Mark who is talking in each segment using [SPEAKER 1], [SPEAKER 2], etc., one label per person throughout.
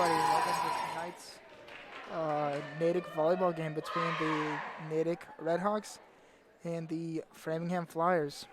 [SPEAKER 1] everybody. Welcome to tonight's Natick Volleyball game between the Natick Redhawks and the Framingham Flyers.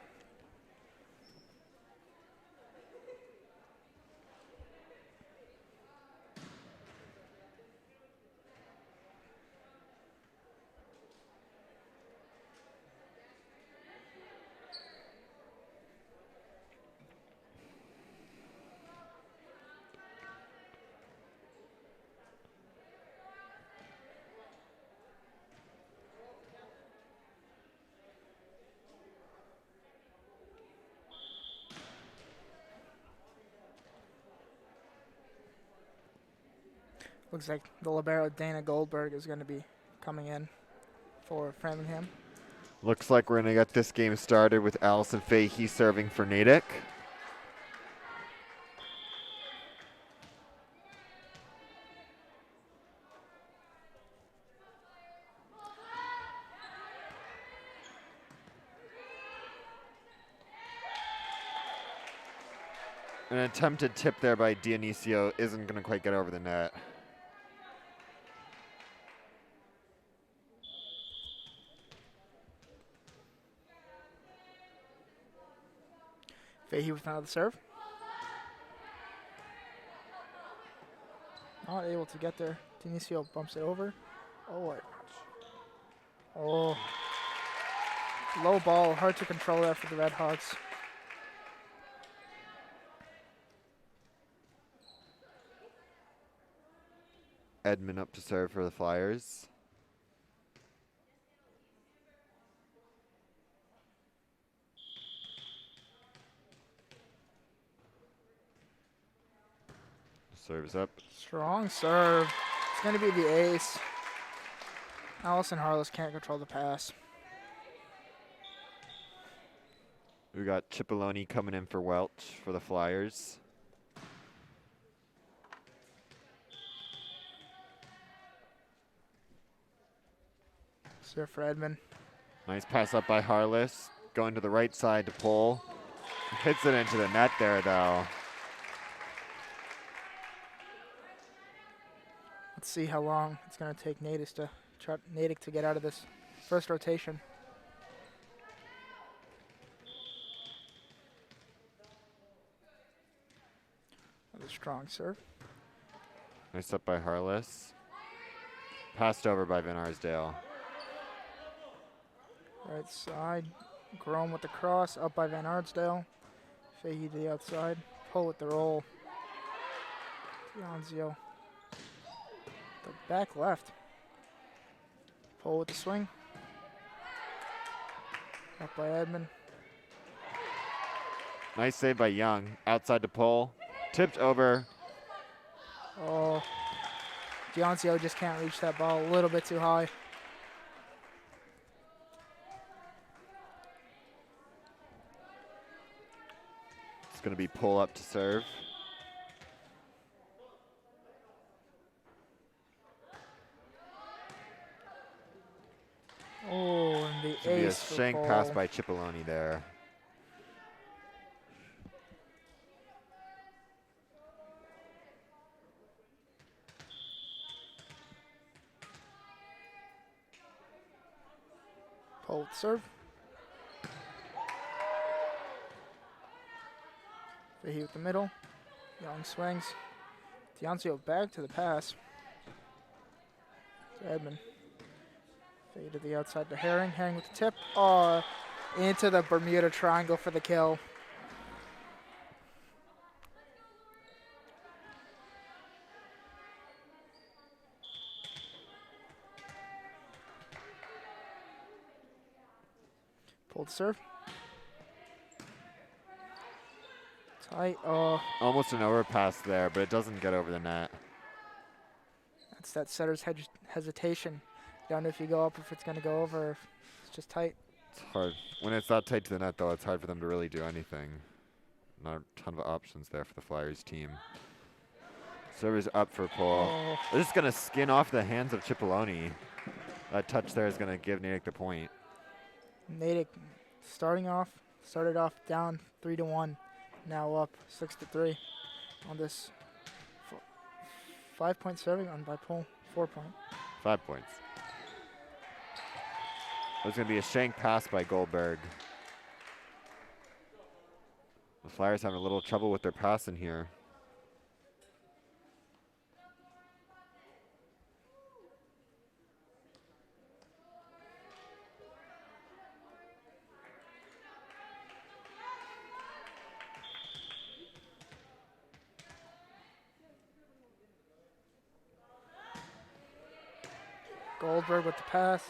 [SPEAKER 1] Looks like the libero Dana Goldberg is going to be coming in for Framingham.
[SPEAKER 2] Looks like we're going to get this game started with Allison Fahey serving for Natick. An attempted tip there by Dionisio isn't going to quite get over the net.
[SPEAKER 1] Fahey with another serve. Not able to get there. Dionisio bumps it over. Oh. Low ball, hard to control that for the Redhawks.
[SPEAKER 2] Edmund up to serve for the Flyers. Serves up.
[SPEAKER 1] Strong serve. It's going to be the ace. Allison Harless can't control the pass.
[SPEAKER 2] We got Cipollone coming in for Welch for the Flyers.
[SPEAKER 1] Serve for Edmund.
[SPEAKER 2] Nice pass up by Harless. Going to the right side to pull. Hits it into the net there, though.
[SPEAKER 1] Let's see how long it's going to take Natick to get out of this first rotation. Another strong serve.
[SPEAKER 2] Nice up by Harless. Passed over by Van Arsdale.
[SPEAKER 1] Right side. Grom with the cross. Up by Van Arsdale. Fahey to the outside. Pull with the roll. Dionzio. The back left. Pull with the swing. Up by Edmund.
[SPEAKER 2] Nice save by Young. Outside to pull. Tipped over.
[SPEAKER 1] Oh. Dionzio just can't reach that ball. A little bit too high.
[SPEAKER 2] It's going to be pull up to serve.
[SPEAKER 1] Oh, and the
[SPEAKER 2] Should be a
[SPEAKER 1] ace for
[SPEAKER 2] shank
[SPEAKER 1] Paul.
[SPEAKER 2] pass by Cipollone there.
[SPEAKER 1] Pull with serve. Fahey with the middle. Young swings. Dionzio back to the pass. To Edmund. Fahey to the outside to Herring. Herring with the tip. Oh, into the Bermuda Triangle for the kill. Pulled serve. Tight. Oh,
[SPEAKER 2] Almost an overpass there, but it doesn't get over the net.
[SPEAKER 1] that's that setter's hesitation. You don't know if you go up, if it's going to go over, or if it's just tight.
[SPEAKER 2] It's hard. When it's that tight to the net, though, it's hard for them to really do anything. Not a ton of options there for the Flyers team. Server's up for pull.
[SPEAKER 1] Oh.
[SPEAKER 2] They're just going to skin off the hands of Cipollone. That touch there is going to give Natick the point.
[SPEAKER 1] Natick started off down 3-1, now up 6-3 on this 5-point serving on by Pole. 4 point.
[SPEAKER 2] 5 points. There's going to be a shank pass by Goldberg. The Flyers having a little trouble with their passing here.
[SPEAKER 1] Goldberg with the pass.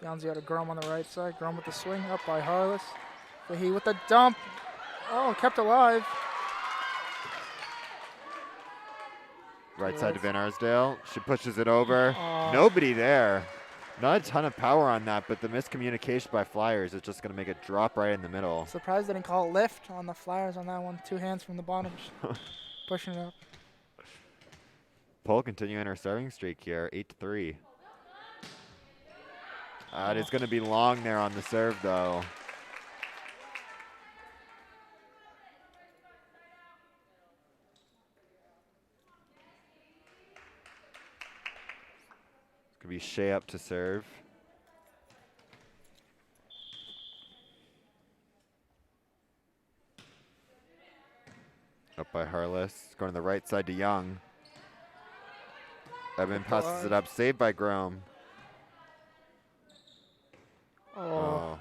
[SPEAKER 1] Janzi out of Grom on the right side. Grom with the swing, up by Harless. Fahey with the dump. Oh, kept alive.
[SPEAKER 2] Right side to Van Arsdale. She pushes it over. Nobody there. Not a ton of power on that, but the miscommunication by Flyers is just going to make it drop right in the middle.
[SPEAKER 1] Surprised they didn't call it lift on the Flyers on that one. 2 hands from the bottom. Pushing it up.
[SPEAKER 2] Pole continuing her serving streak here, 8-3. It's going to be long there on the serve, though. It's going to be Shea up to serve. Up by Harless. Going to the right side to Young. Edmund passes it up. Saved by Grom. Oh.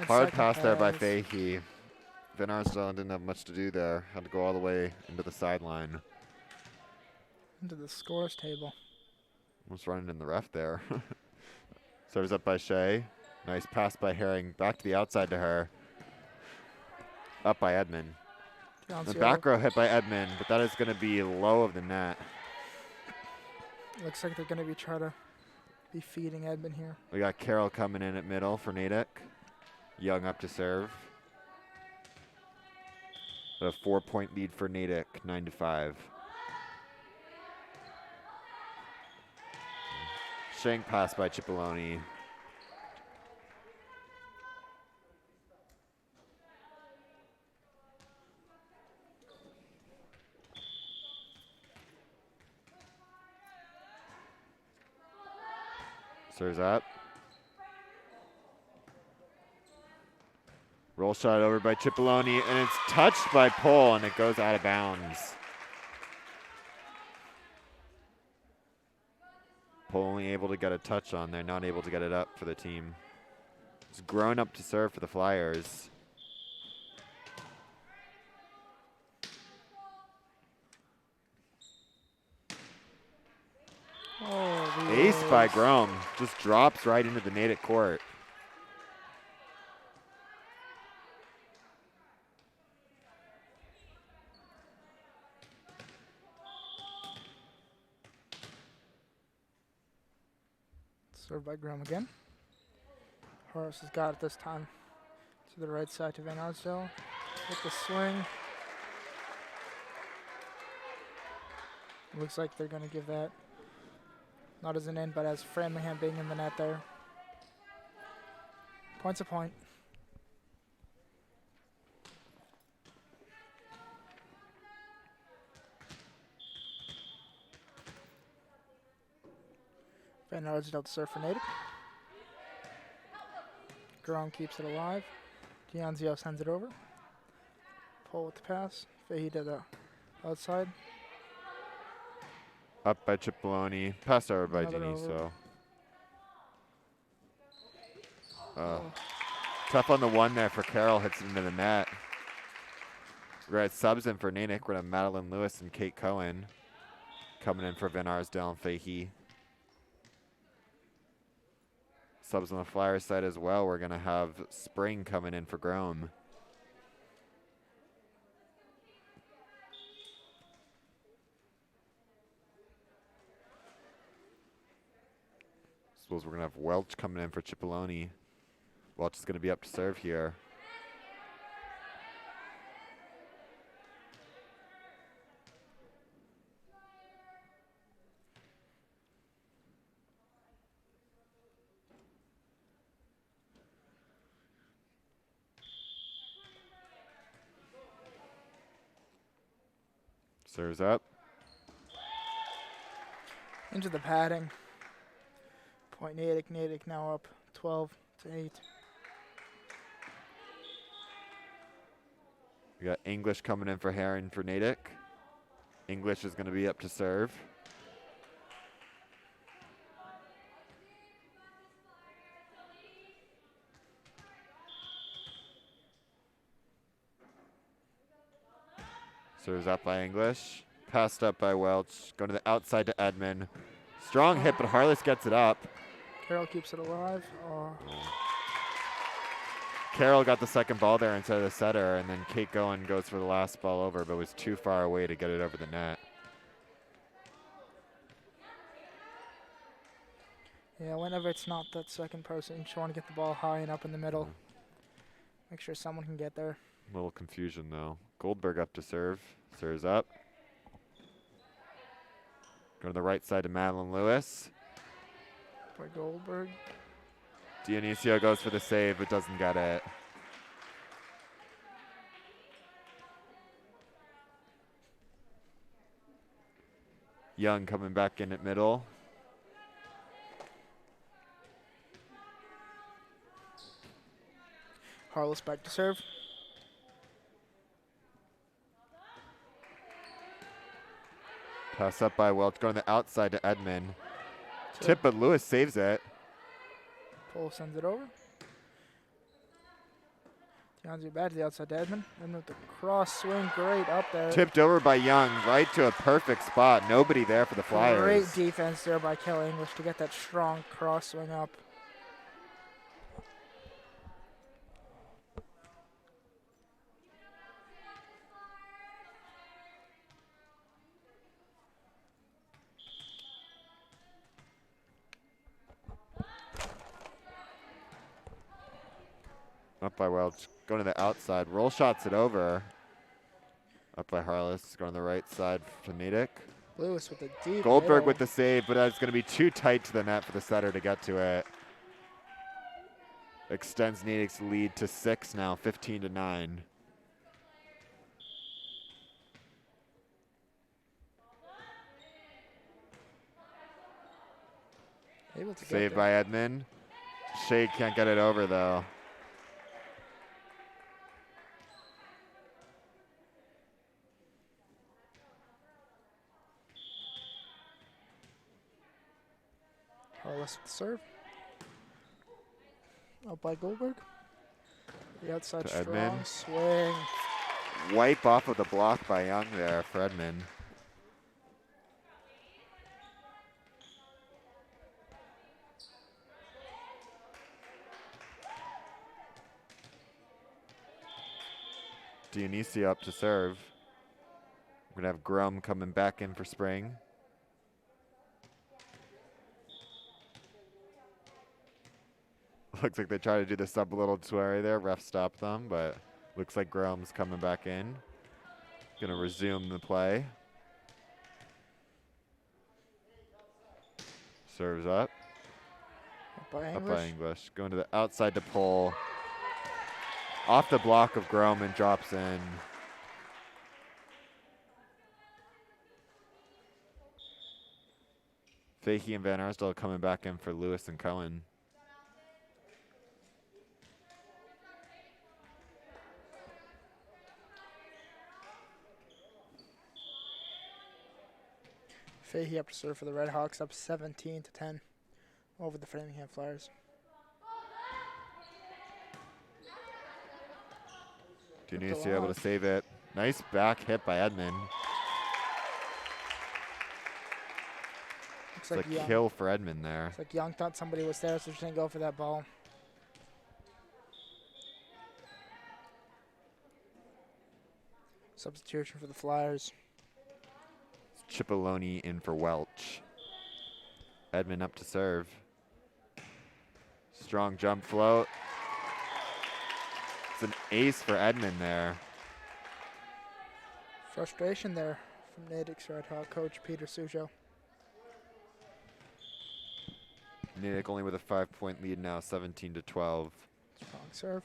[SPEAKER 2] Hard pass there by Fahey. Van Arsdale didn't have much to do there. Had to go all the way into the sideline.
[SPEAKER 1] Into the scores table.
[SPEAKER 2] Almost running in the ref there. Serves up by Shea. Nice pass by Herring. Back to the outside to her. Up by Edmund. The back row hit by Edmund, but that is going to be low of the net.
[SPEAKER 1] Looks like they're going to be trying to be feeding Edmund here.
[SPEAKER 2] We got Carroll coming in at middle for Natick. Young up to serve. A 4-point lead for Natick, 9-5. Shank pass by Cipollone. Serves up. Roll shot over by Cipollone, and it's touched by Pole, and it goes out of bounds. Pole only able to get a touch on there, not able to get it up for the team. It's grown up to serve for the Flyers. Ace by Grom. Just drops right into the Natick court.
[SPEAKER 1] Served by Grom again. Horace has got it this time. To the right side to Van Arsdale. With the swing. Looks like they're going to give that not as an in, but as Framingham being in the net there. Point's a point. Van Arsdale to serve for Natick. Grom keeps it alive. Gianzio sends it over. Pole with the pass. Fahey to the outside.
[SPEAKER 2] Up by Cipollone. Passed over by Deniso. Tough on the one there for Carroll. Hits it into the net. We're at subs in for Natick. We're going to have Madeline Lewis and Kate Cohen coming in for Van Arsdale and Fahey. Subs on the Flyers side as well. We're going to have Spring coming in for Grom. Suppose we're going to have Welch coming in for Cipollone. Welch is going to be up to serve here. Serves up.
[SPEAKER 1] Into the padding. Point Natick. Natick now up 12-8.
[SPEAKER 2] We got English coming in for Herring for Natick. English is going to be up to serve. Serves up by English. Passed up by Welch. Going to the outside to Edmond. Strong hit, but Harless gets it up.
[SPEAKER 1] Carroll keeps it alive. Oh.
[SPEAKER 2] Carroll got the second ball there instead of the setter, and then Kate Goen goes for the last ball over, but was too far away to get it over the net.
[SPEAKER 1] Yeah, whenever it's not that second person, you just want to get the ball high and up in the middle. Make sure someone can get there.
[SPEAKER 2] A little confusion, though. Goldberg up to serve. Serves up. Go to the right side to Madeline Lewis.
[SPEAKER 1] By Goldberg.
[SPEAKER 2] Dionisio goes for the save, but doesn't get it. Young coming back in at middle.
[SPEAKER 1] Harless back to serve.
[SPEAKER 2] Pass up by Welch, going to the outside to Edmond. Tip, but Lewis saves it.
[SPEAKER 1] Pole sends it over. DeAndre back to the outside to Edmond. And with the cross swing, great up there.
[SPEAKER 2] Tipped over by Young, right to a perfect spot. Nobody there for the Flyers.
[SPEAKER 1] Great defense there by Kelly English to get that strong cross swing up.
[SPEAKER 2] Up by Welch, going to the outside. Roll shots it over. Up by Harless, going to the right side to Natick.
[SPEAKER 1] Lewis with the deep
[SPEAKER 2] Goldberg
[SPEAKER 1] middle.
[SPEAKER 2] with the save, but that's going to be too tight to the net for the setter to get to it. Extends Natick's lead to 6 now, 15-9.
[SPEAKER 1] Able to
[SPEAKER 2] Saved by Edmond. Shea can't get it over, though.
[SPEAKER 1] Harless with the serve. Up by Goldberg. The outside
[SPEAKER 2] To
[SPEAKER 1] strong
[SPEAKER 2] Edmond.
[SPEAKER 1] swing.
[SPEAKER 2] Wipe off of the block by Young there for Edmond. Dionisio up to serve. We're going to have Grum coming back in for spring. Looks like they try to do the sub a little soiree there. Ref stopped them, but looks like Grum's coming back in. Going to resume the play. Serves up. Up by English. Going to the outside to pull. Off the block of Grum and drops in. Fahey and Van Arsdale coming back in for Lewis and Cohen.
[SPEAKER 1] Fahey up to serve for the Red Hawks, up 17-10 over the Framingham Flyers.
[SPEAKER 2] Dionisio able to save it. Nice back hit by Edmond. It's like a kill for Edmond there.
[SPEAKER 1] It's like Young thought somebody was there, so just didn't go for that ball. Substitution for the Flyers.
[SPEAKER 2] Cipollone in for Welch. Edmond up to serve. Strong jump float. It's an ace for Edmond there.
[SPEAKER 1] Frustration there from Natick's Red Hawk coach Peter Sujo.
[SPEAKER 2] Natick only with a 5-point lead now, 17-12.
[SPEAKER 1] Strong serve.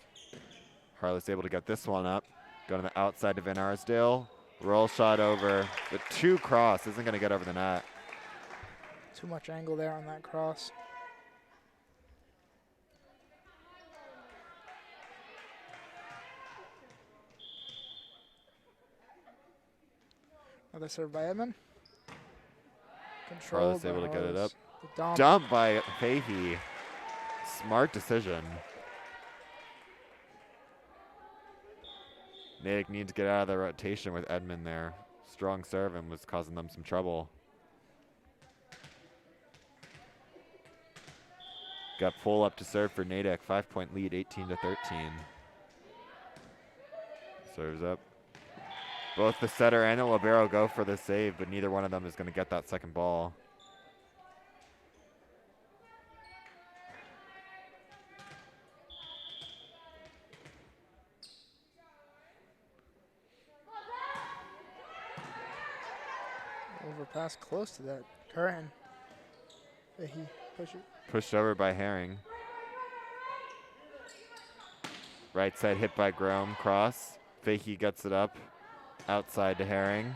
[SPEAKER 2] Harless able to get this one up. Go to the outside to Van Arsdale. Roll shot over, but 2 cross isn't going to get over the net.
[SPEAKER 1] Too much angle there on that cross. Another serve by Edmond. Controlled by
[SPEAKER 2] able to get it up.
[SPEAKER 1] The
[SPEAKER 2] dump by Fahey. Smart decision. Natick needs to get out of the rotation with Edmond there. Strong serve and was causing them some trouble. Got pull up to serve for Natick. 5-point lead, 18-13. Serves up. Both the setter and the libero go for the save, but neither one of them is going to get that second ball.
[SPEAKER 1] Overpass close to that curtain. He
[SPEAKER 2] pushed over by Herring. Right side hit by Grome. Cross. Fahey gets it up. Outside to Herring.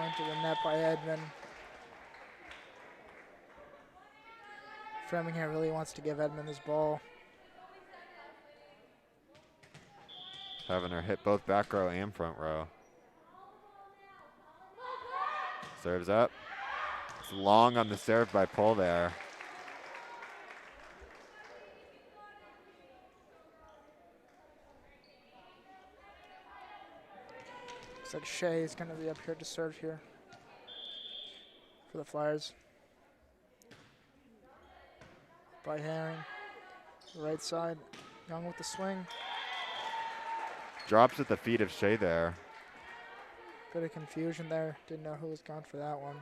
[SPEAKER 1] Into the net by Edmond. Framingham really wants to give Edmond this ball.
[SPEAKER 2] Having her hit both back row and front row. Serves up. It's long on the serve by Pull there.
[SPEAKER 1] Looks like Shea is going to be up here to serve here for the Flyers. By Herring. Right side. Young with the swing.
[SPEAKER 2] Drops at the feet of Shea there.
[SPEAKER 1] Bit of confusion there. Didn't know who was gone for that one.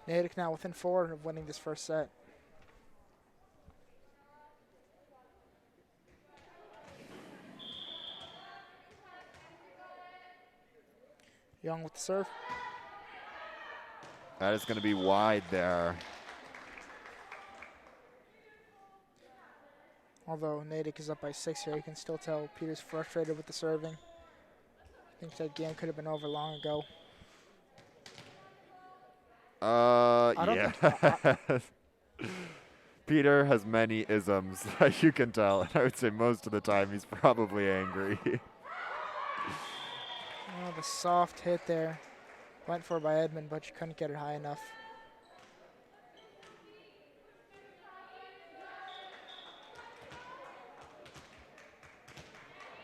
[SPEAKER 1] Natick now within 4 of winning this first set. Young with the serve.
[SPEAKER 2] That is going to be wide there.
[SPEAKER 1] Although Natick is up by 6 here, you can still tell Peter's frustrated with the serving. Thinks that game could have been over long ago.
[SPEAKER 2] Yeah. Peter has many isms, as you can tell, and I would say most of the time he's probably angry.
[SPEAKER 1] Oh, the soft hit there. Went for it by Edmond, but you couldn't get it high enough.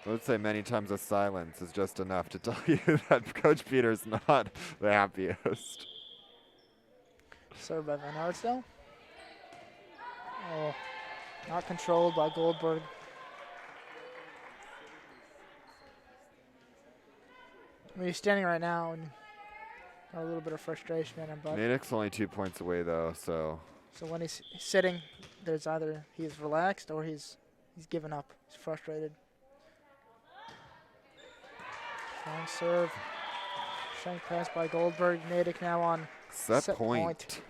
[SPEAKER 2] I would say many times a silence is just enough to tell you that Coach Peter's not the happiest.
[SPEAKER 1] Served by Van Arsdale. Oh, not controlled by Goldberg. I mean, he's standing right now and got a little bit of frustration in him. But
[SPEAKER 2] Natick's only 2 points away though, so.
[SPEAKER 1] So when he's sitting, there's either he's relaxed or he's given up. He's frustrated. Strong serve. Shank pass by Goldberg. Natick now on set point.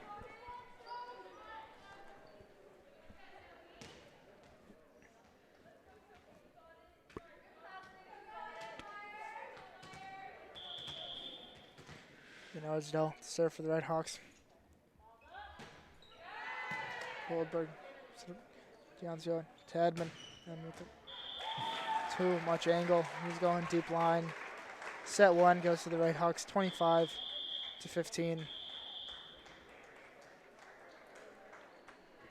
[SPEAKER 1] Arsdale to serve for the Red Hawks. Goldberg. Gianzio to Edmond. And with too much angle. He's going deep line. Set 1 goes to the Red Hawks, 25-15.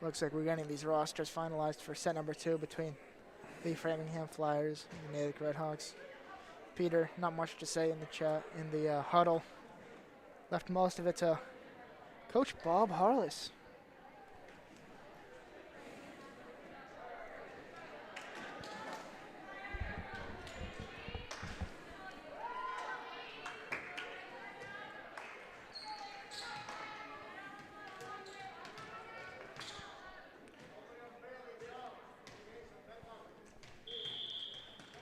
[SPEAKER 1] Looks like we're getting these rosters finalized for set number 2 between the Framingham Flyers and the Natick Red Hawks. Peter, not much to say in the chat, in the huddle. Left most of it to Coach Bob Harless.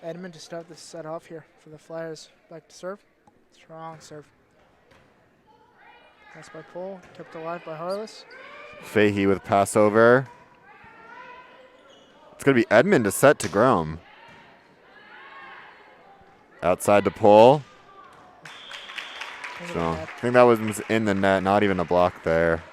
[SPEAKER 1] Edmond to start this set off here for the Flyers. Back to serve. Strong serve. Pass by Pohl. Kept alive by Harless.
[SPEAKER 2] Fahey with pass over. It's going to be Edmond to set to Grom. Outside to pull. So I think that was in the net, not even a block there.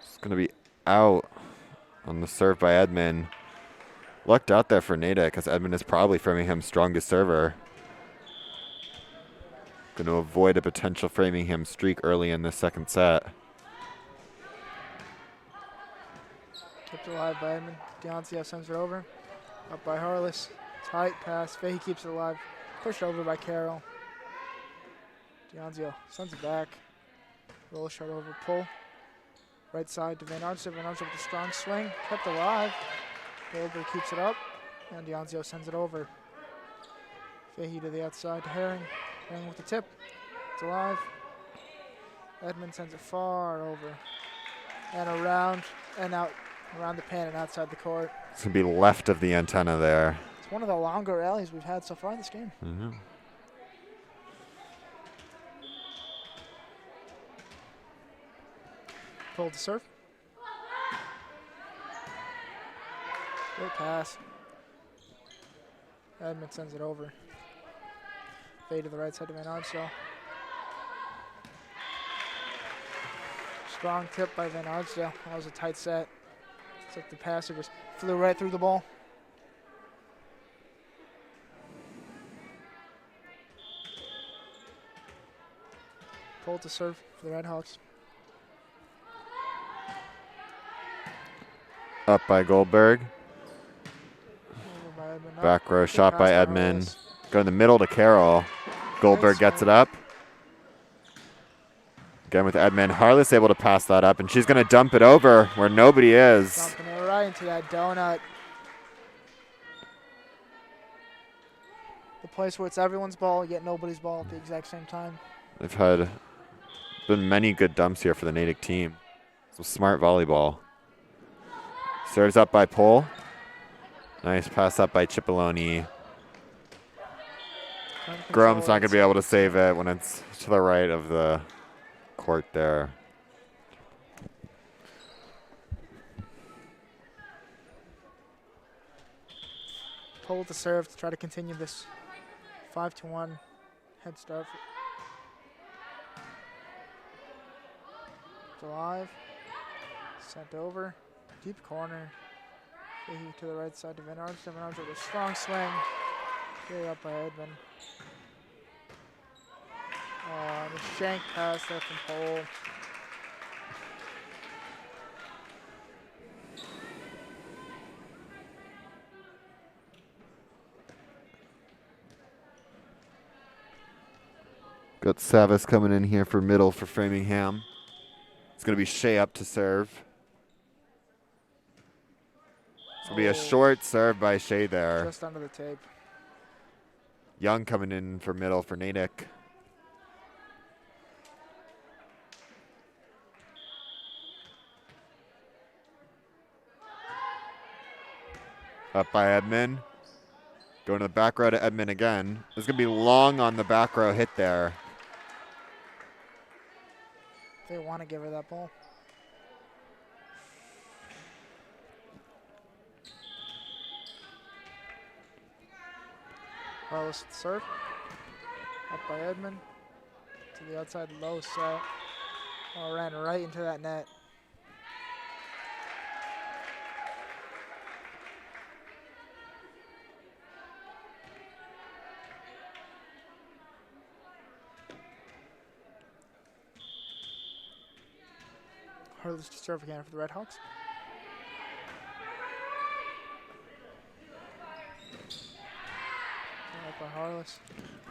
[SPEAKER 2] It's going to be out on the serve by Edmond. Lucked out there for Natick because Edmond is probably Framingham's strongest server. Going to avoid a potential Framingham streak early in the second set.
[SPEAKER 1] Kept alive by Edmond. Deoncio sends it over. Up by Harless. Tight pass. Fahey keeps it alive. Pushed over by Carroll. Deoncio sends it back. Roll shot over. Pull. Right side to Van Arnsen. Van Arnsen with a strong swing. Kept alive. Goldberg keeps it up. And Deoncio sends it over. Fahey to the outside to Herring. Herring with the tip. It's alive. Edmond sends it far over. And around and out. Around the pan and outside the court.
[SPEAKER 2] It's going to be left of the antenna there.
[SPEAKER 1] It's one of the longer rallies we've had so far in this game.
[SPEAKER 2] Mm-hmm.
[SPEAKER 1] Pull to serve. Great pass. Edmond sends it over. Fade to the right side to Van Arnsdale. Strong tip by Van Arnsdale. That was a tight set. It's like the passer just flew right through the ball. Pull to serve for the Redhawks.
[SPEAKER 2] Up by Goldberg. Back row shot by Edmond. Go in the middle to Carroll. Goldberg gets it up. Again with Edmond. Harless able to pass that up, and she's going to dump it over where nobody is.
[SPEAKER 1] Dumping it right into that donut. The place where it's everyone's ball, yet nobody's ball at the exact same time.
[SPEAKER 2] They've been many good dumps here for the Natick team. So smart volleyball. Serves up by Pole. Nice pass up by Cipollone. Grom's not going to be able to save it when it's to the right of the court there.
[SPEAKER 1] Pole to serve to try to continue this 5-1 head start. It's alive. Sent over. Deep corner. Fahey to the right side to Van Arnsen. Van Arnsen with a strong swing. Carry up by Edmond. The shank pass there from Pole.
[SPEAKER 2] Got Savas coming in here for middle for Framingham. It's going to be Shea up to serve. It's going to be a short serve by Shea there.
[SPEAKER 1] Just under the tape.
[SPEAKER 2] Young coming in for middle for Natick. Up by Edmond. Going to the back row to Edmond again. There's going to be long on the back row hit there.
[SPEAKER 1] They want to give her that ball. Harless to serve. Up by Edmond. To the outside low set. Oh, ran right into that net. Harless to serve again for the Redhawks. Up by Harless.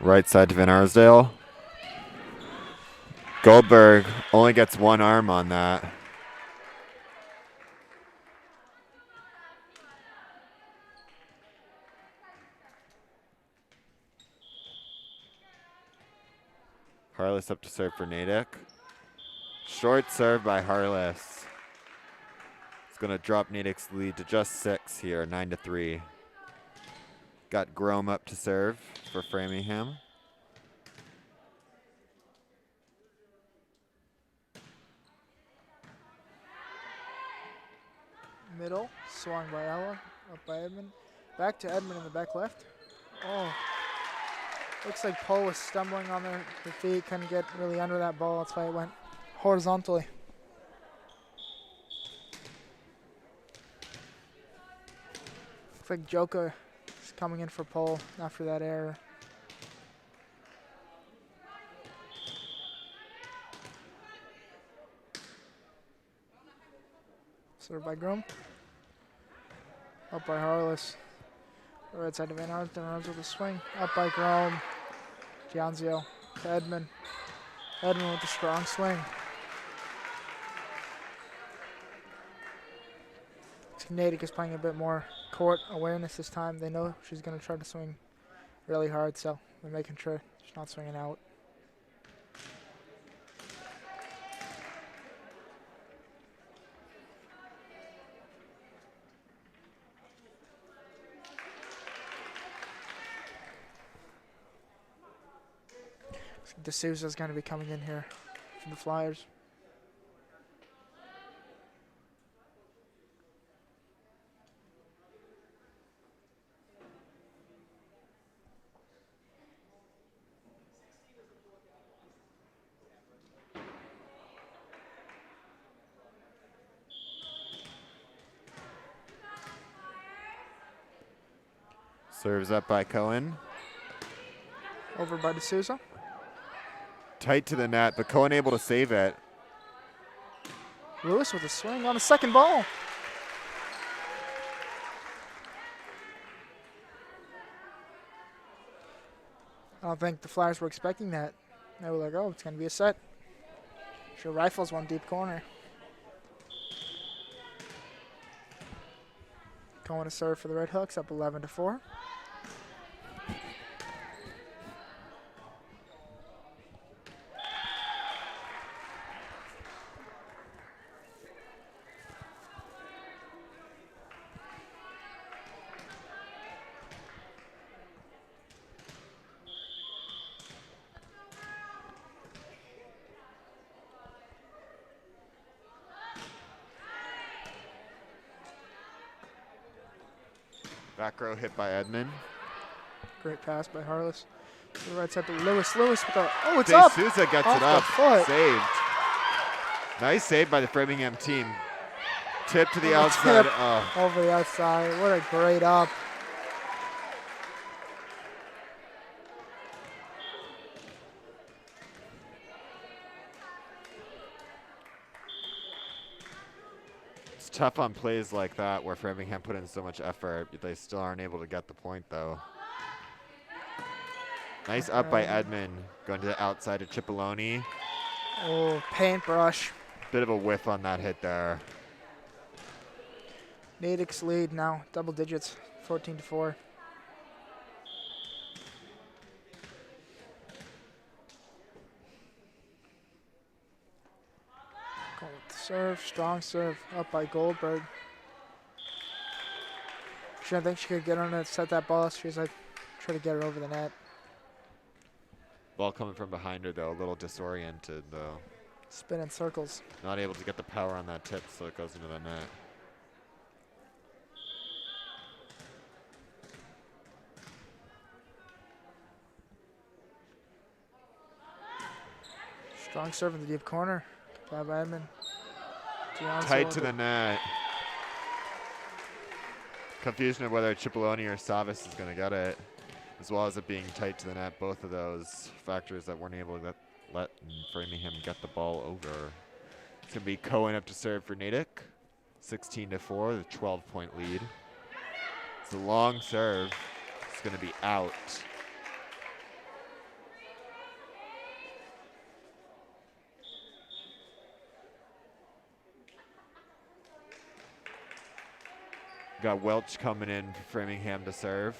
[SPEAKER 2] Right side to Van Arsdale. Goldberg only gets one arm on that. Harless up to serve for Natick. Short serve by Harless. It's going to drop Natick's lead to just 6 here, 9-3. Got Grome up to serve for Framingham.
[SPEAKER 1] Middle, swung by Ella, up by Edmund. Back to Edmund in the back left. Oh, looks like Poe was stumbling on their feet, couldn't get really under that ball. That's why it went horizontally. Looks like Joka is coming in for Poe after that error. Served by Grome. Up by Harless. Right side to Van Arsden, runs with a swing. Up by Grome. Gianzio to Edmund. Edmund with a strong swing. Natick is playing a bit more court awareness this time. They know she's going to try to swing really hard, so they're making sure she's not swinging out. D'Souza's going to be coming in here for the Flyers.
[SPEAKER 2] Serves up by Cohen.
[SPEAKER 1] Over by D'Souza.
[SPEAKER 2] Tight to the net, but Cohen able to save it.
[SPEAKER 1] Lewis with a swing on the second ball. I don't think the Flyers were expecting that. They were like, oh, it's going to be a set. Sure, rifles one deep corner. Cohen to serve for the Red Hawks, up 11-4.
[SPEAKER 2] Back row hit by Edmund.
[SPEAKER 1] Great pass by Harless. To the right side to Lewis. Lewis with a, oh, it's up!
[SPEAKER 2] D'Souza gets
[SPEAKER 1] Off
[SPEAKER 2] it
[SPEAKER 1] the
[SPEAKER 2] up.
[SPEAKER 1] foot.
[SPEAKER 2] Saved. Nice save by the Framingham team. Tip to the
[SPEAKER 1] Oh,
[SPEAKER 2] outside.
[SPEAKER 1] tip.
[SPEAKER 2] Oh.
[SPEAKER 1] Over the outside. What a great up.
[SPEAKER 2] It's tough on plays like that where Framingham put in so much effort. They still aren't able to get the point, though. Nice up by Edmund. Going to the outside to Cipollone.
[SPEAKER 1] Oh, paintbrush.
[SPEAKER 2] Bit of a whiff on that hit there.
[SPEAKER 1] Natick's lead now, double digits, 14-4. Going with the serve, strong serve, up by Goldberg. She didn't think she could get on it, set that ball. She's like, try to get it over the net.
[SPEAKER 2] Ball coming from behind her, though, a little disoriented, though.
[SPEAKER 1] Spin in circles.
[SPEAKER 2] Not able to get the power on that tip, so it goes into the net.
[SPEAKER 1] Strong serve in the deep corner. By Edmund.
[SPEAKER 2] Tight to the net. Confusion of whether Cipollone or Savas is going to get it, as well as it being tight to the net. Both of those factors that weren't able to let Framingham get the ball over. It's going to be Cohen up to serve for Natick. 16-4, the 12-point lead. It's a long serve. It's going to be out. Got Welch coming in for Framingham to serve.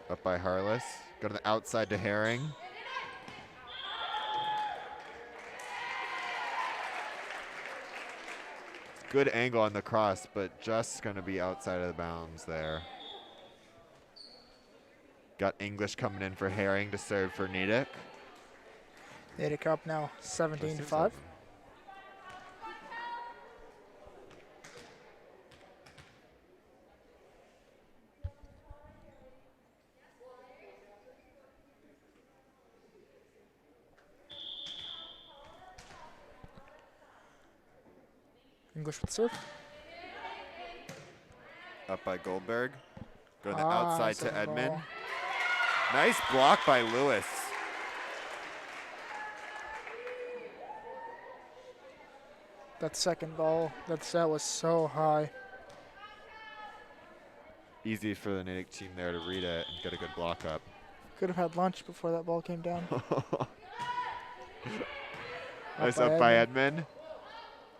[SPEAKER 2] Up by Harless. Go to the outside to Herring. Good angle on the cross, but just going to be outside of the bounds there. Got English coming in for Herring to serve for Natick.
[SPEAKER 1] Natick up now 17-5. English with serve.
[SPEAKER 2] Up by Goldberg. Go to the outside to Edmond.
[SPEAKER 1] Ball.
[SPEAKER 2] Nice block by Lewis.
[SPEAKER 1] That second ball, that set was so high.
[SPEAKER 2] Easy for the Natick team there to read it and get a good block up.
[SPEAKER 1] Could have had lunch before that ball came down.
[SPEAKER 2] Nice up by Edmond.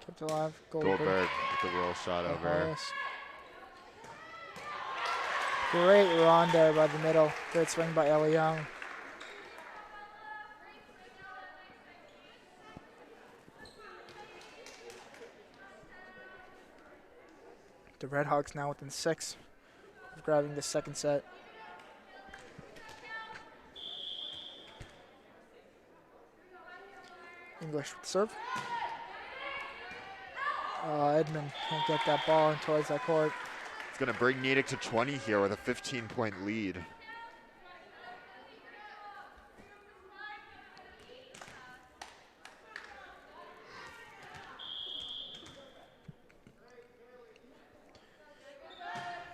[SPEAKER 1] Kept alive.
[SPEAKER 2] Goldberg with the roll shot over.
[SPEAKER 1] Harris. Great run there by the middle. Great swing by Ellie Young. The Redhawks now within 6 of grabbing the second set. English with serve. Edmond can't get that ball in towards that court.
[SPEAKER 2] It's going to bring Natick to 20 here with a 15-point lead.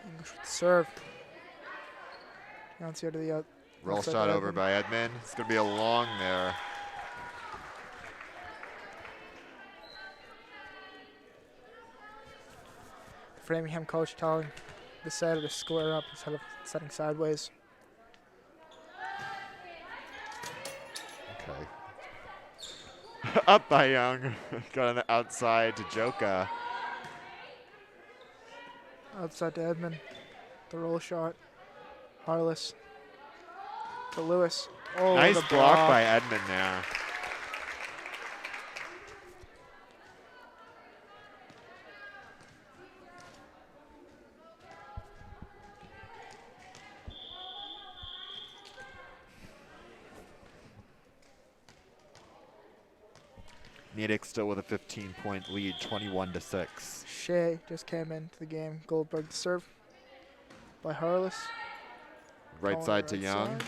[SPEAKER 1] English with serve. Bounce here to the
[SPEAKER 2] roll shot over by Edmond. It's going to be a long there.
[SPEAKER 1] Framingham coach telling the setter to square up instead of setting sideways.
[SPEAKER 2] Okay. Up by Young. Got on the outside to Joka.
[SPEAKER 1] Outside to Edmond. The roll shot. Harless. To Lewis. Oh,
[SPEAKER 2] nice block by Edmond there. Natick still with a 15-point lead, 21-6.
[SPEAKER 1] Shea just came into the game. Goldberg to serve by Harless.
[SPEAKER 2] Right side to Young.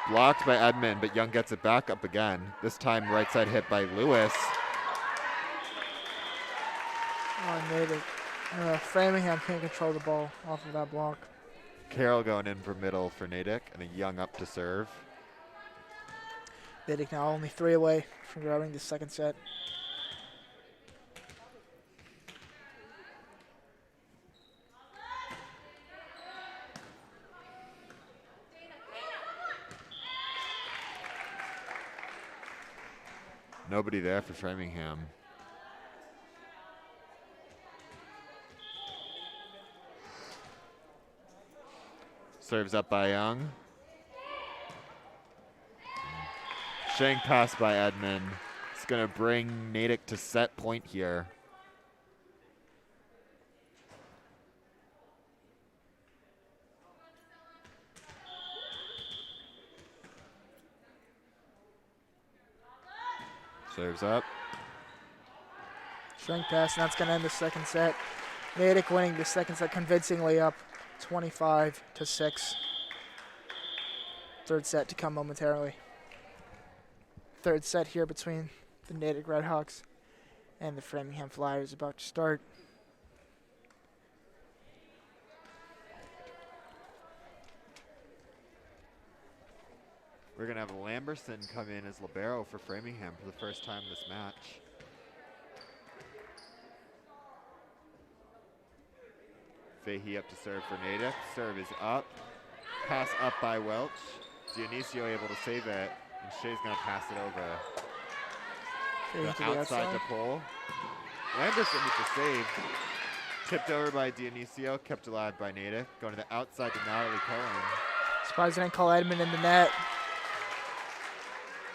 [SPEAKER 2] Blocked by Edmond, but Young gets it back up again. This time right side hit by Lewis.
[SPEAKER 1] Oh, Natick. Framingham can't control the ball off of that block.
[SPEAKER 2] Carroll going in for middle for Natick, and a Young up to serve.
[SPEAKER 1] Natick now only 3 away from grabbing the second set.
[SPEAKER 2] Nobody there for Framingham. Serves up by Young. Shank pass by Edmond. It's going to bring Natick to set point here. Serves up.
[SPEAKER 1] Shrink pass, and that's going to end the second set. Natick winning the second set convincingly up 25-6. Third set to come momentarily. Third set here between the Natick Redhawks and the Framingham Flyers about to start.
[SPEAKER 2] We're going to have Lamberson come in as libero for Framingham for the first time this match. Fahey up to serve for Natick. Serve is up. Pass up by Welch. Dionisio able to save it. And Shea's going to pass it over. The outside to pull. Lamberson with the save. Tipped over by Dionisio. Kept alive by Natick. Going to the outside to Natalie Cohen.
[SPEAKER 1] Surprised they didn't call Edmund in the net.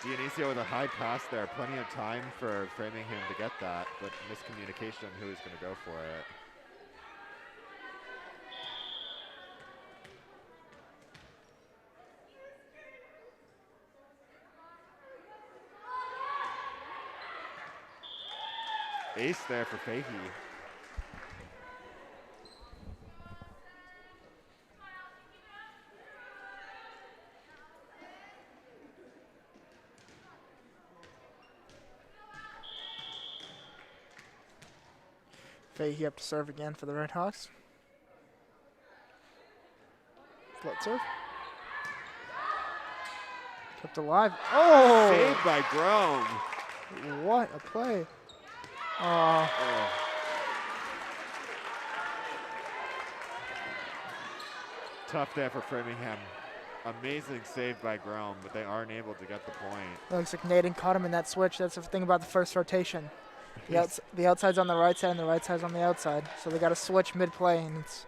[SPEAKER 2] Dionisio with a high pass there. Plenty of time for Framingham to get that, but miscommunication on who was going to go for it. Ace there for Fahey.
[SPEAKER 1] Fahey up to serve again for the Red Hawks. Float serve. Kept alive. Oh!
[SPEAKER 2] Saved by Grome.
[SPEAKER 1] What a play.
[SPEAKER 2] Tough day for Framingham. Amazing save by Grome, but they aren't able to get the point.
[SPEAKER 1] It looks like Naden caught him in that switch. That's the thing about the first rotation. The outside's on the right side and the right side's on the outside. So they got to switch mid-play, and it's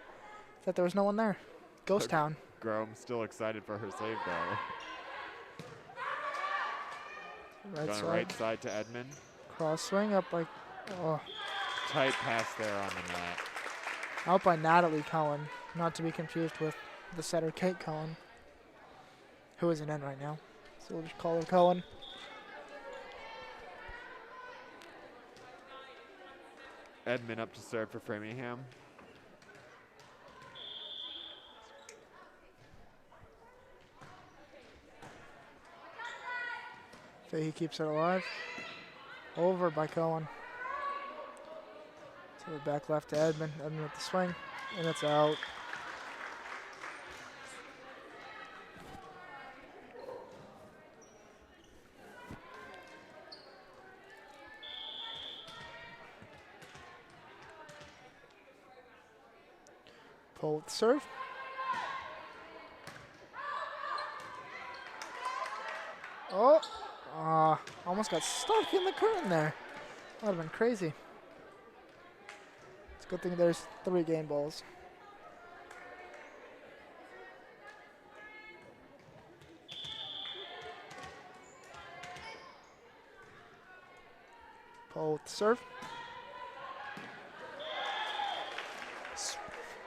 [SPEAKER 1] that there was no one there. Ghost town.
[SPEAKER 2] Grome still excited for her save there. Right side to Edmund.
[SPEAKER 1] Cross swing up like,
[SPEAKER 2] Tight pass there on the net.
[SPEAKER 1] out by Natalie Cohen, not to be confused with the setter Kate Cohen, who isn't in right now. So we'll just call her Cohen.
[SPEAKER 2] Edmund up to serve for Framingham.
[SPEAKER 1] Fahey keeps it alive. Over by Cohen. To the back left to Edmund. Edmund with the swing. And it's out. Pull with the serve. Almost got stuck in the curtain there. That would have been crazy. It's a good thing there's 3 game balls. Pull with the serve.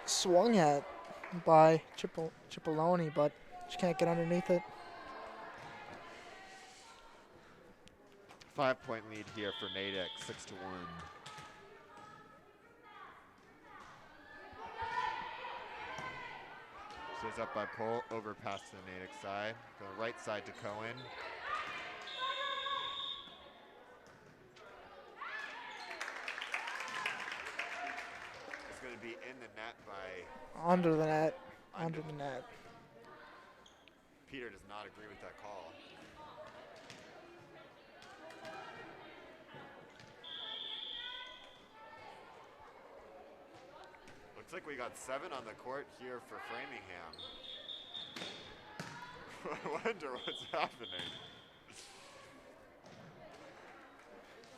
[SPEAKER 1] Swung at by Cipollone, but she can't get underneath it.
[SPEAKER 2] 5-point lead here for Natick, 6-1. She's up by Pole, over past the Natick side. Go right side to Cohen. It's going to be in the net by...
[SPEAKER 1] Under the net. Under the net.
[SPEAKER 2] Peter does not agree with that call. Looks like we got 7 on the court here for Framingham. I wonder what's happening.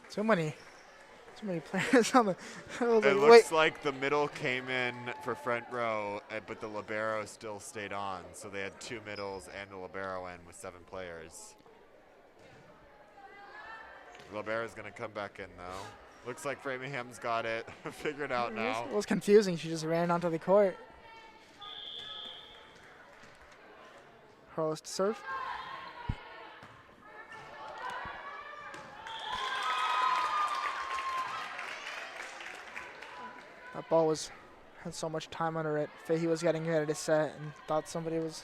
[SPEAKER 1] Too many players on the.
[SPEAKER 2] It looks like the middle came in for front row, but the libero still stayed on. So they had 2 middles and the libero in with 7 players. The libero's going to come back in though. Looks like Framingham's got it figured out now.
[SPEAKER 1] It was confusing. She just ran onto the court. Carlos to serve. That ball had so much time under it. Fahey was getting ready to set and thought somebody was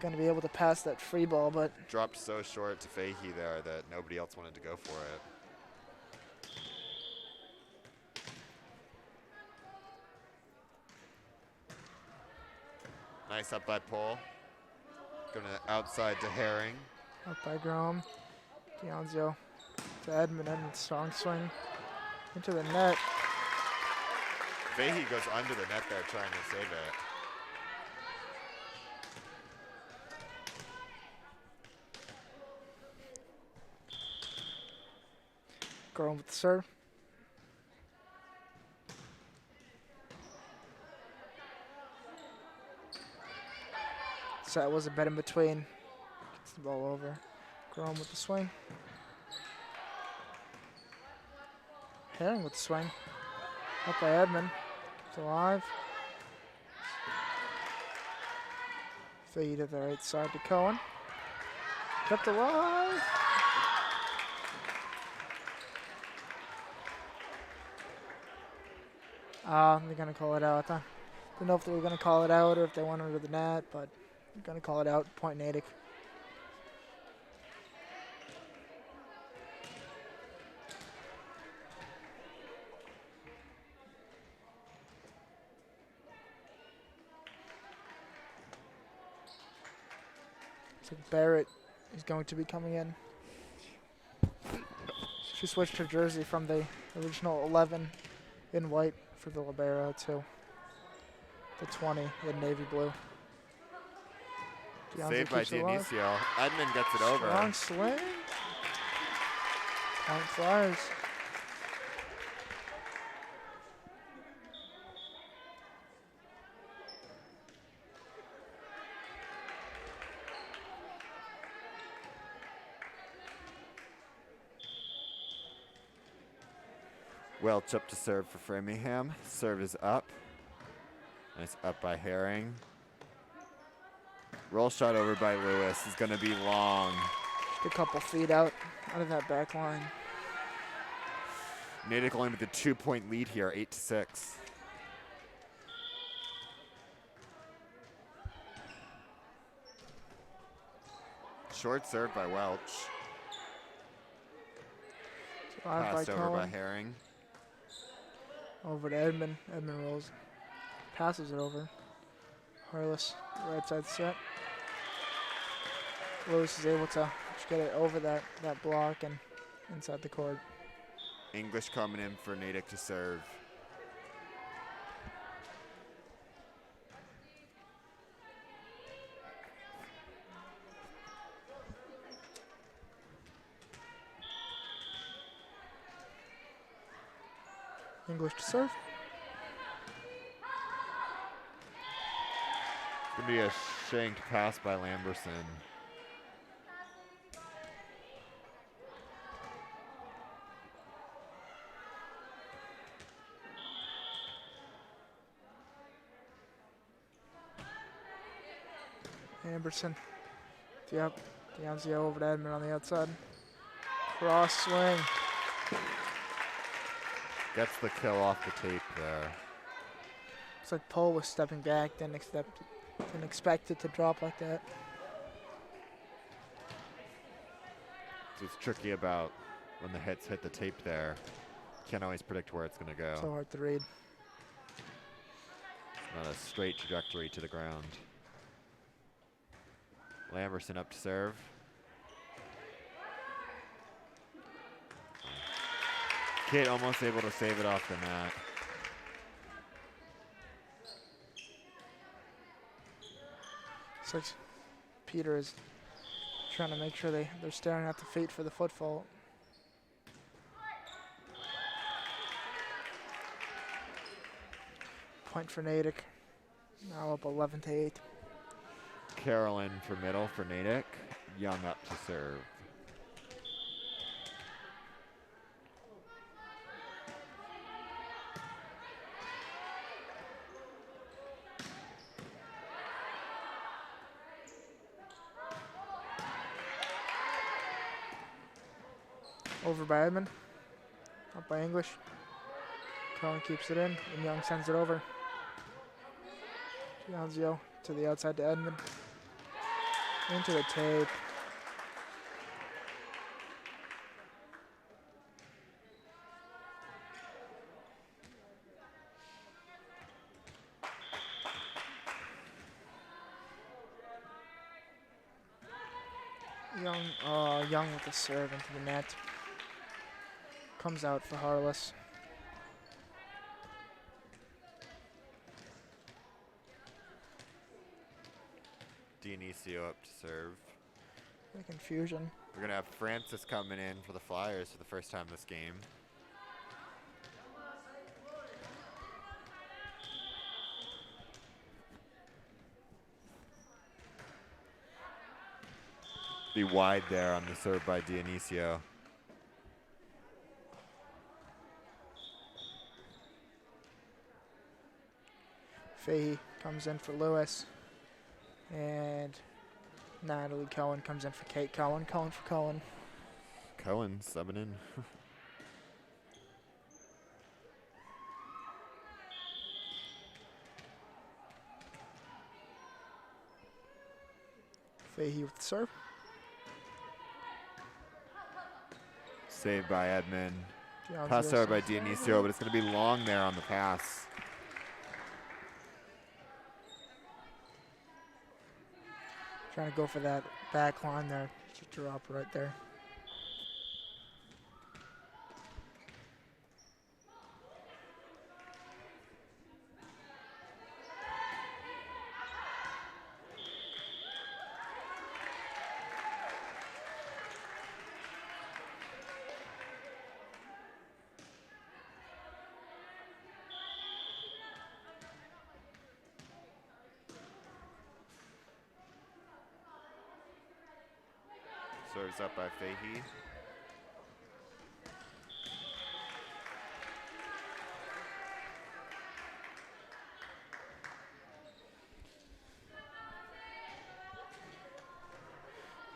[SPEAKER 1] going to be able to pass that free ball, but
[SPEAKER 2] dropped so short to Fahey there that nobody else wanted to go for it. Nice up by Pole. Going to outside to Herring.
[SPEAKER 1] Up by Grome. Dionzio to Edmund. Edmund strong swing into the net.
[SPEAKER 2] Fahey goes under the net there trying to save it.
[SPEAKER 1] Grome with the serve. set was a bit in between. Gets the ball over. Grom with the swing. Herring with the swing. Up by Edmond. It's alive. Feed to the right side to Cohen. Kept alive. They're going to call it out. I don't know if they were going to call it out or if they went under the net, but they're going to call it out. Point Natick. So Barrett is going to be coming in. She switched her jersey from the original 11 in white for the libero to the 20 in navy blue.
[SPEAKER 2] Saved by Dionisio. Edmond gets it over.
[SPEAKER 1] Strong swing. Point Flyers.
[SPEAKER 2] Welch up to serve for Framingham. Serve is up. Nice up by Herring. Roll shot over by Lewis is going to be long.
[SPEAKER 1] Just a couple feet out of that back line.
[SPEAKER 2] Natick only with a 2-point lead here, 8-6. Short serve by Welch. Passed over by Herring.
[SPEAKER 1] Over to Edmond. Edmond rolls. Passes it over. Harless, right side set. Lewis is able to just get it over that block and inside the court.
[SPEAKER 2] English coming in for Natick to serve.
[SPEAKER 1] English to serve.
[SPEAKER 2] It's going to be a shanked pass by Lamberson.
[SPEAKER 1] Amberson. Yep. Dianzio over to Edmond on the outside. Cross swing.
[SPEAKER 2] Gets the kill off the tape there.
[SPEAKER 1] Looks like Poe was stepping back, didn't expect it to drop like that.
[SPEAKER 2] So it's tricky about when the hits hit the tape there. Can't always predict where it's going to go.
[SPEAKER 1] So hard to read.
[SPEAKER 2] Not a straight trajectory to the ground. Lamberson up to serve. Kate almost able to save it off the mat.
[SPEAKER 1] Looks like Peter is trying to make sure they're staring at the feet for the foot fault. Point for Natick. Now up 11-8.
[SPEAKER 2] Carolyn for middle for Natick. Young up to serve.
[SPEAKER 1] Over by Edmond. Up by English. Cohen keeps it in, and Young sends it over. Gianzio to the outside to Edmond. Into the tape. Young with the serve into the net. Comes out for Harless.
[SPEAKER 2] Dionisio up to serve.
[SPEAKER 1] The confusion.
[SPEAKER 2] We're going to have Francis coming in for the Flyers for the first time this game. Be wide there on the serve by Dionisio.
[SPEAKER 1] Fahey comes in for Lewis. And Natalie Cohen comes in for Kate Cohen. Cohen for Cohen.
[SPEAKER 2] Cohen subbing in.
[SPEAKER 1] Fahey with the serve.
[SPEAKER 2] Saved by Edmund.
[SPEAKER 1] Dion's
[SPEAKER 2] Pass
[SPEAKER 1] there,
[SPEAKER 2] over by Dionisio, but it's going to be long there on the pass.
[SPEAKER 1] Trying to go for that back line there. Just drop right there.
[SPEAKER 2] Serves up by Fahey.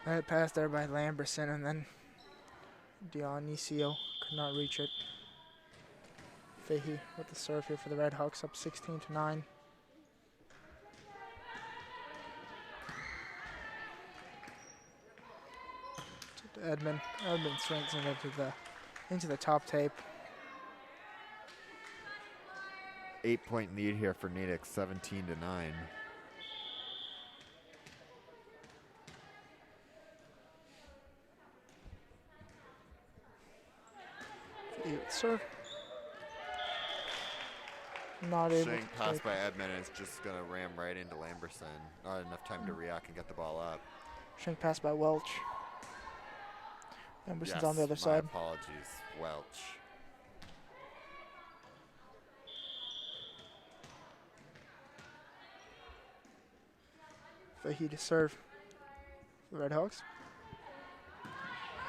[SPEAKER 1] That pass there by Lamberson, and then Dionisio could not reach it. Fahey with the serve here for the Red Hawks, up 16-9. Edmund swings into the top tape.
[SPEAKER 2] 8-point lead here for Natick, 17-9.
[SPEAKER 1] Serve. Not able
[SPEAKER 2] Shank
[SPEAKER 1] to
[SPEAKER 2] pass
[SPEAKER 1] take.
[SPEAKER 2] by Edmund, and it's just going to ram right into Lamberson. Not enough time to react and get the ball up.
[SPEAKER 1] Shank pass by Welch. Lamberson's
[SPEAKER 2] Yes,
[SPEAKER 1] on the other side.
[SPEAKER 2] My apologies, Welch.
[SPEAKER 1] Fahey to serve for the Red Hawks.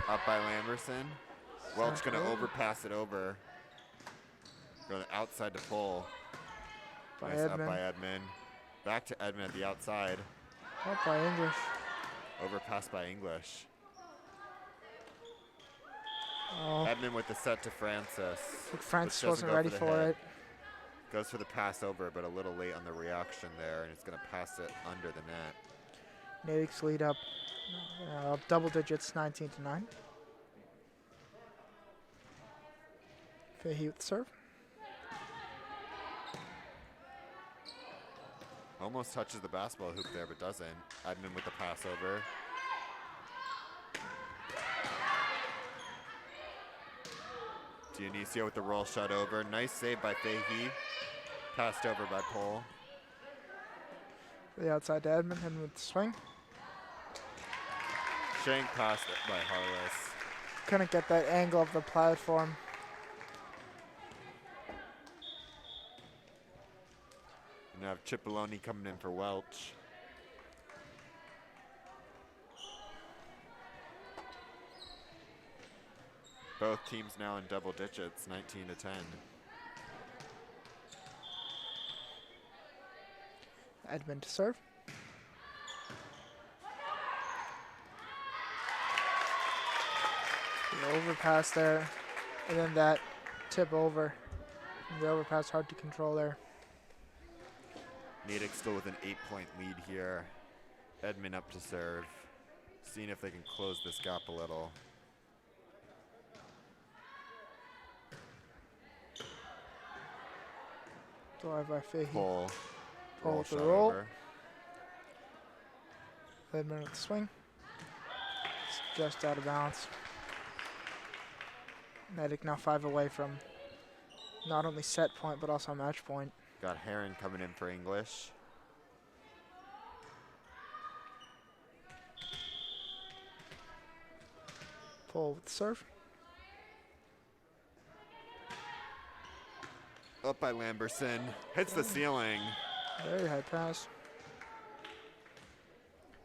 [SPEAKER 2] Up by Lamberson. Welch going to overpass it over. Going outside to pull.
[SPEAKER 1] By
[SPEAKER 2] Nice
[SPEAKER 1] Edmund.
[SPEAKER 2] up by Edmund. Back to Edmund at the outside.
[SPEAKER 1] Up by English.
[SPEAKER 2] Overpass by English.
[SPEAKER 1] Oh,
[SPEAKER 2] Edmund with the set to Francis.
[SPEAKER 1] Francis
[SPEAKER 2] Which doesn't
[SPEAKER 1] wasn't
[SPEAKER 2] go
[SPEAKER 1] ready
[SPEAKER 2] the
[SPEAKER 1] for
[SPEAKER 2] hit.
[SPEAKER 1] it.
[SPEAKER 2] Goes for the pass over, but a little late on the reaction there, and it's going to pass it under the net.
[SPEAKER 1] Natick's lead up double digits, 19-9. Fahey with the serve.
[SPEAKER 2] Almost touches the basketball hoop there, but doesn't. Edmund with the pass over. Dionisio with the roll shot over. Nice save by Fahey. Passed over by Cole.
[SPEAKER 1] For the outside to Edmund, and with the swing.
[SPEAKER 2] Shank passed it by Harless.
[SPEAKER 1] Couldn't get that angle of the platform.
[SPEAKER 2] And now Cipollone coming in for Welch. Both teams now in double digits, 19-10.
[SPEAKER 1] Edmund to serve. The overpass there, and then that tip over. And the overpass hard to control there.
[SPEAKER 2] Natick still with an 8-point lead here. Edmund up to serve. Seeing if they can close this gap a little.
[SPEAKER 1] Drive by Fahey.
[SPEAKER 2] Pull.
[SPEAKER 1] Pull with the
[SPEAKER 2] shot
[SPEAKER 1] roll.
[SPEAKER 2] over.
[SPEAKER 1] Edmund with the swing. It's just out of bounds. Natick now 5 away from not only set point, but also match point.
[SPEAKER 2] Got Heron coming in for English.
[SPEAKER 1] Pull with the serve.
[SPEAKER 2] Up by Lamberson. Hits the ceiling.
[SPEAKER 1] Very high pass.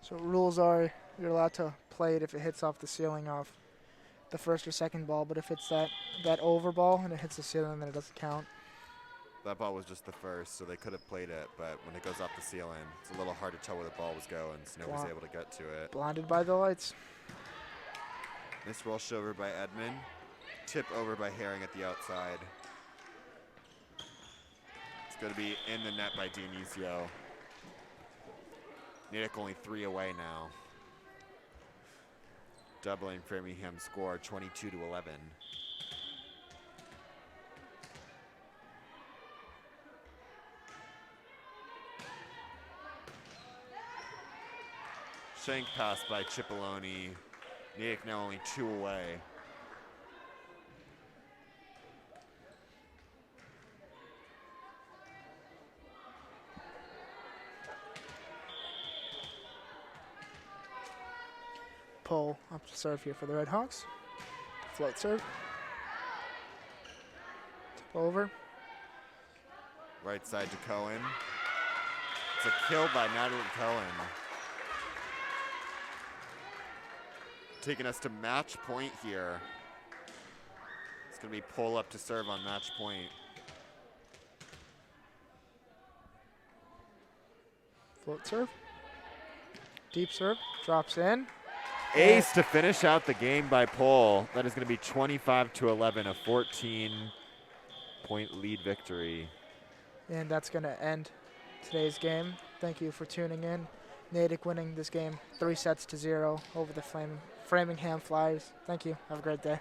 [SPEAKER 1] So rules are you're allowed to played if it hits off the ceiling off the first or second ball, but if it's that over ball and it hits the ceiling, then it doesn't count.
[SPEAKER 2] That ball was just the first, so they could have played it, but when it goes off the ceiling, it's a little hard to tell where the ball was going, so nobody's able to get to it.
[SPEAKER 1] Blinded by the lights.
[SPEAKER 2] Nice rush over by Edmond. Tip over by Herring at the outside. It's going to be in the net by Dionisio. Natick only 3 away now. Doubling Framingham score 22-11. Shank pass by Cipollone. Natick now only 2 away.
[SPEAKER 1] Pull up to serve here for the Red Hawks. Float serve. Tip over.
[SPEAKER 2] Right side to Cohen. It's a kill by Natalie Cohen. Taking us to match point here. It's going to be pull up to serve on match point.
[SPEAKER 1] Float serve. Deep serve. Drops in.
[SPEAKER 2] Ace to finish out the game by Pole. That is going to be 25-11, a 14-point lead victory.
[SPEAKER 1] And that's going to end today's game. Thank you for tuning in. Natick winning this game 3-0 over the Framingham Flyers. Thank you. Have a great day.